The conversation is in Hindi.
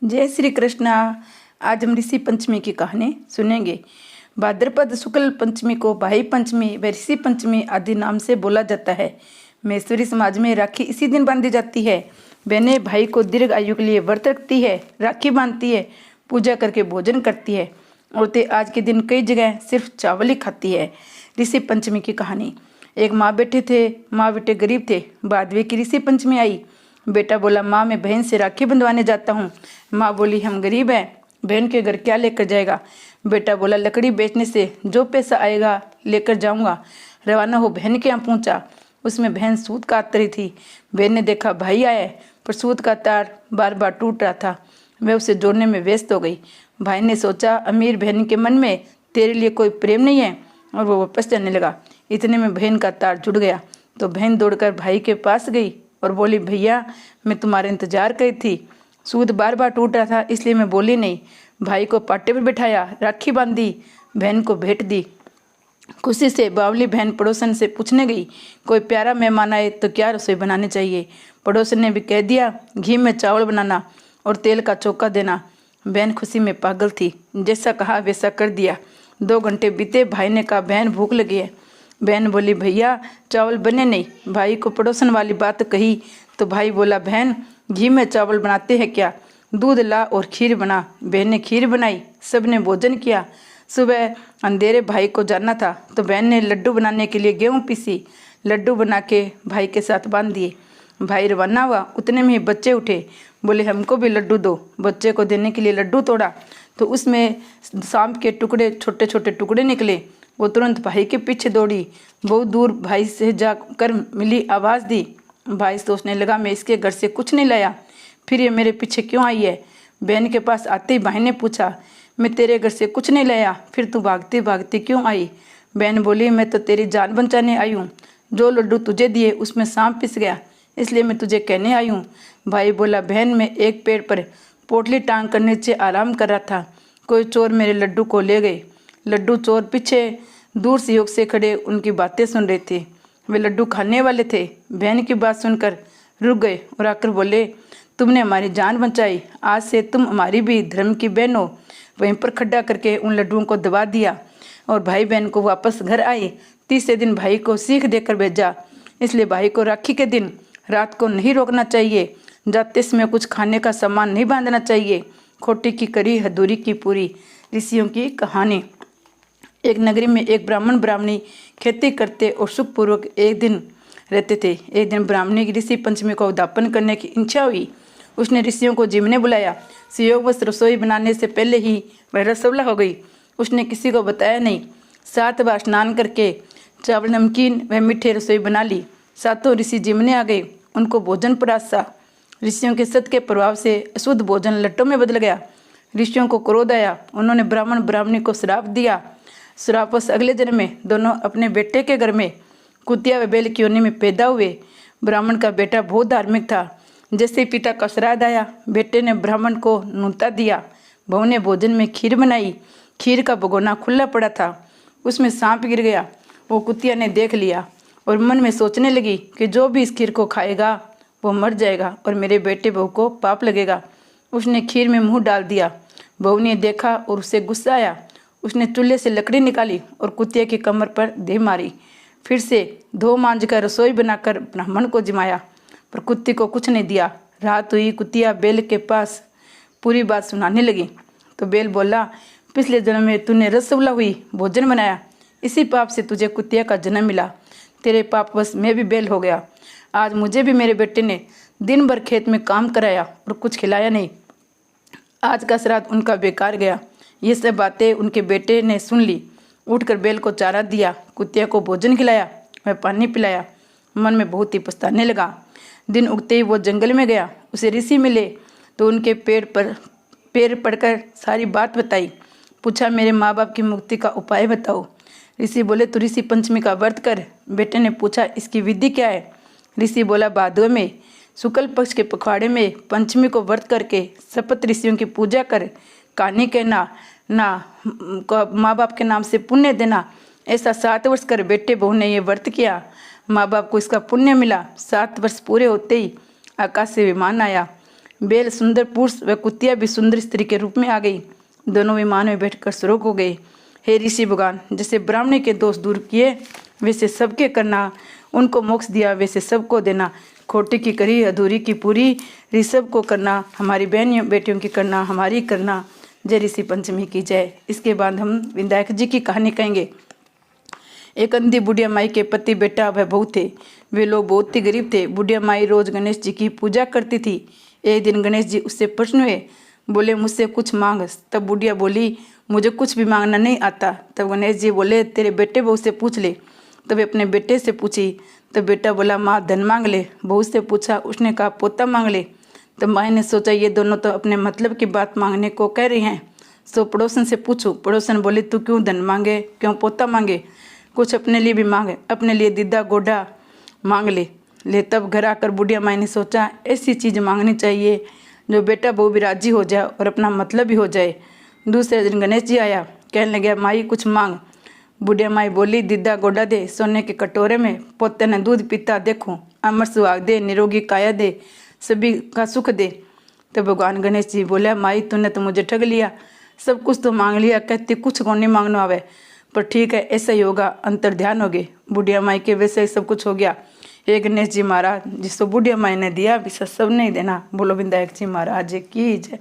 जय श्री कृष्णा। आज हम ऋषि पंचमी की कहानी सुनेंगे। भाद्रपद शुक्ल पंचमी को भाई पंचमी व ऋषि पंचमी आदि नाम से बोला जाता है। महेश्वरी समाज में राखी इसी दिन बांधी जाती है। बहनें भाई को दीर्घ आयु के लिए व्रत रखती है, राखी बांधती है, पूजा करके भोजन करती है। औरतें आज के दिन कई जगह सिर्फ चावल ही खाती है। ऋषि पंचमी की कहानी। एक माँ बेटे थे। माँ बेटे गरीब थे। भादवे की ऋषि पंचमी आई। बेटा बोला, माँ मैं बहन से राखी बंधवाने जाता हूँ। माँ बोली, हम गरीब हैं, बहन के घर क्या लेकर जाएगा। बेटा बोला, लकड़ी बेचने से जो पैसा आएगा लेकर जाऊंगा। रवाना हो बहन के यहाँ पहुँचा। उसमें बहन सूत काट रही थी। बहन ने देखा भाई आया है, पर सूत का तार बार बार टूट रहा था। वह उसे जोड़ने में व्यस्त हो गई। भाई ने सोचा, अमीर बहन के मन में तेरे लिए कोई प्रेम नहीं है, और वो वापस जाने लगा। इतने में बहन का तार जुड़ गया तो बहन दौड़कर भाई के पास गई और बोली, भैया मैं तुम्हारा इंतजार कर थी। सूद बार बार टूट रहा था इसलिए मैं बोली नहीं। भाई को पाटे पर बिठाया, राखी बांधी, बहन को भेंट दी। खुशी से बावली बहन पड़ोसन से पूछने गई, कोई प्यारा मेहमान आए तो क्या रसोई बनानी चाहिए। पड़ोसन ने भी कह दिया, घी में चावल बनाना और तेल का चौका देना। बहन खुशी में पागल थी। जैसा कहा वैसा कर दिया। 2 घंटे बीते। भाई ने कहा, बहन भूख लगी है। बहन बोली, भैया चावल बने नहीं। भाई को पड़ोसन वाली बात कही तो भाई बोला, बहन घी में चावल बनाते हैं क्या, दूध ला और खीर बना। बहन ने खीर बनाई, सबने भोजन किया। सुबह अंधेरे भाई को जाना था तो बहन ने लड्डू बनाने के लिए गेहूँ पीसी। लड्डू बना के भाई के साथ बांध दिए। भाई रवाना हुआ। उतने में ही बच्चे उठे, बोले हमको भी लड्डू दो। बच्चे को देने के लिए लड्डू तोड़ा तो उसमें सांप के टुकड़े, छोटे छोटे टुकड़े निकले। वो तुरंत भाई के पीछे दौड़ी। बहुत दूर भाई से जाकर मिली, आवाज़ दी। भाई सोचने लगा, मैं इसके घर से कुछ नहीं लाया, फिर ये मेरे पीछे क्यों आई है। बहन के पास आते ही भाई ने पूछा, मैं तेरे घर से कुछ नहीं लाया, फिर तू भागती भागती क्यों आई। बहन बोली, मैं तो तेरी जान बचाने आई हूँ। जो लड्डू तुझे दिए उसमें सांप पिस गया, इसलिए मैं तुझे कहने आई हूँ। भाई बोला, बहन मैं एक पेड़ पर पोटली टांग कर नीचे आराम कर रहा था, कोई चोर मेरे लड्डू को ले गए। लड्डू चोर पीछे दूर से योग से खड़े उनकी बातें सुन रहे थे। वे लड्डू खाने वाले थे। बहन की बात सुनकर रुक गए और आकर बोले, तुमने हमारी जान बचाई, आज से तुम हमारी भी धर्म की बहन हो। वहीं पर खड्डा करके उन लड्डुओं को दबा दिया और भाई बहन को वापस घर आए। तीसरे दिन भाई को सीख देकर भेजा। इसलिए भाई को राखी के दिन रात को नहीं रोकना चाहिए। जाते समय कुछ खाने का सामान नहीं बांधना चाहिए। खोटी की करी हदूरी की पूरी। ऋषियों की कहानी। एक नगरी में एक ब्राह्मण ब्राह्मणी खेती करते और सुखपूर्वक एक दिन रहते थे। एक दिन ब्राह्मणी की ऋषि पंचमी को उद्यापन करने की इच्छा हुई। उसने ऋषियों को जिमने बुलाया। सुयोगवश रसोई बनाने से पहले ही वह रसोला हो गई। उसने किसी को बताया नहीं। 7 बार स्नान करके चावल, नमकीन व मीठे रसोई बना ली। 7 ऋषि जिमने आ गए, उनको भोजन परासा। ऋषियों के सत के प्रभाव से अशुद्ध भोजन लट्टों में बदल गया। ऋषियों को क्रोध आया। उन्होंने ब्राह्मण ब्राह्मणी को श्राप दिया। श्रापवश अगले जन्म में दोनों अपने बेटे के घर में कुतिया व बैल की योनि में पैदा हुए। ब्राह्मण का बेटा बहुत धार्मिक था। जैसे पिता का श्राद्ध आया, बेटे ने ब्राह्मण को न्योता दिया। बहू ने भोजन में खीर बनाई। खीर का भगोना खुला पड़ा था, उसमें सांप गिर गया। वो कुतिया ने देख लिया और मन में सोचने लगी कि जो भी इस खीर को खाएगा वो मर जाएगा और मेरे बेटे बहू को पाप लगेगा। उसने खीर में मुँह डाल दिया। बहू ने देखा और उसे गुस्सा आया। उसने चूल्हे से लकड़ी निकाली और कुतिया की कमर पर दे मारी। फिर से धो मांझ कर रसोई बनाकर ब्राह्मण को जिमाया, पर कुत्ती को कुछ नहीं दिया। रात हुई। कुतिया बैल के पास पूरी बात सुनाने लगी तो बैल बोला, पिछले जन्म में तूने रसगुल्ला हुई भोजन बनाया, इसी पाप से तुझे कुतिया का जन्म मिला। तेरे पाप बस मैं भी बैल हो गया। आज मुझे भी मेरे बेटे ने दिन भर खेत में काम कराया और कुछ खिलाया नहीं। आज का श्राद्ध उनका बेकार गया। ये सब बातें उनके बेटे ने सुन ली। उठकर बैल को चारा दिया, कुतिया को भोजन खिलाया, वह पानी पिलाया। मन में बहुत ही पछताने लगा। दिन उगते ही वो जंगल में गया। उसे ऋषि मिले तो उनके पैर पड़कर सारी बात बताई। पूछा, मेरे माँ बाप की मुक्ति का उपाय बताओ। ऋषि बोले, तो ऋषि पंचमी का व्रत कर। बेटे ने पूछा, इसकी विधि क्या है। ऋषि बोला, भादवे में शुक्ल पक्ष के पखवाड़े में पंचमी को व्रत करके सप्त ऋषियों की पूजा कर कहानी कहना, माँ बाप के नाम से पुण्य देना। ऐसा 7 वर्ष कर बेटे बहू ने ये व्रत किया। माँ बाप को इसका पुण्य मिला। 7 वर्ष पूरे होते ही आकाश से विमान आया। बैल सुंदर पुरुष व कुतिया भी सुंदर स्त्री के रूप में आ गई। दोनों विमान में बैठकर स्वर्ग हो गए। हे ऋषि भगवान, जैसे ब्राह्मण के दोष दूर किए वैसे सबके करना, उनको मोक्ष दिया वैसे सबको देना, खोटी की करी अधूरी की पूरी, ऋषभ को करना, हमारी बहन बेटियों की करना, हमारी करना। जय ऋषि पंचमी की जय। इसके बाद हम विनायक जी की कहानी कहेंगे। एक अंधी बुढ़िया माई के पति बेटा वह बहू थे। वे लोग बहुत ही गरीब थे। बुढ़िया माई रोज गणेश जी की पूजा करती थी। एक दिन गणेश जी उससे प्रश्न हुए, बोले मुझसे कुछ मांग। तब बुढ़िया बोली, मुझे कुछ भी मांगना नहीं आता। तब गणेश जी बोले, तेरे बेटे बहू से पूछ ले। तब अपने बेटे से पूछी। तब बेटा बोला, माँ धन मांग ले। बहू से पूछा, उसने कहा पोता मांग ले। तब माई ने सोचा ये दोनों तो अपने मतलब की बात मांगने को कह रही हैं, सो पड़ोसन से पूछूं। पड़ोसन बोली, तू क्यों धन मांगे, क्यों पोता मांगे, कुछ अपने लिए भी मांगे, अपने लिए दीदा गोडा मांग ले। तब घर आकर बुढ़िया माई ने सोचा ऐसी चीज़ मांगनी चाहिए जो बेटा बहू भी राजी हो जाए और अपना मतलब भी हो जाए। दूसरे दिन गणेश जी आया, कहने लगे, माई कुछ मांग। बुढ़िया माई बोली, दीदा गोडा दे, सोने के कटोरे में, पोते ने दूध पीता देखूं, अमर सुहाग दे, निरोगी काया दे, सभी का सुख दे। तो भगवान गणेश जी बोले, माई तूने तो मुझे ठग लिया, सब कुछ तो मांग लिया, कहती कुछ को नहीं मांगना आवे, पर ठीक है ऐसा ही होगा, अंतर ध्यान हो गए। बुढ़िया माई के वैसे ही सब कुछ हो गया। हे गणेश जी महाराज, जिसको बुढ़िया माई ने दिया विश्वास सब नहीं देना। बोलो विनायक जी महाराज की जय।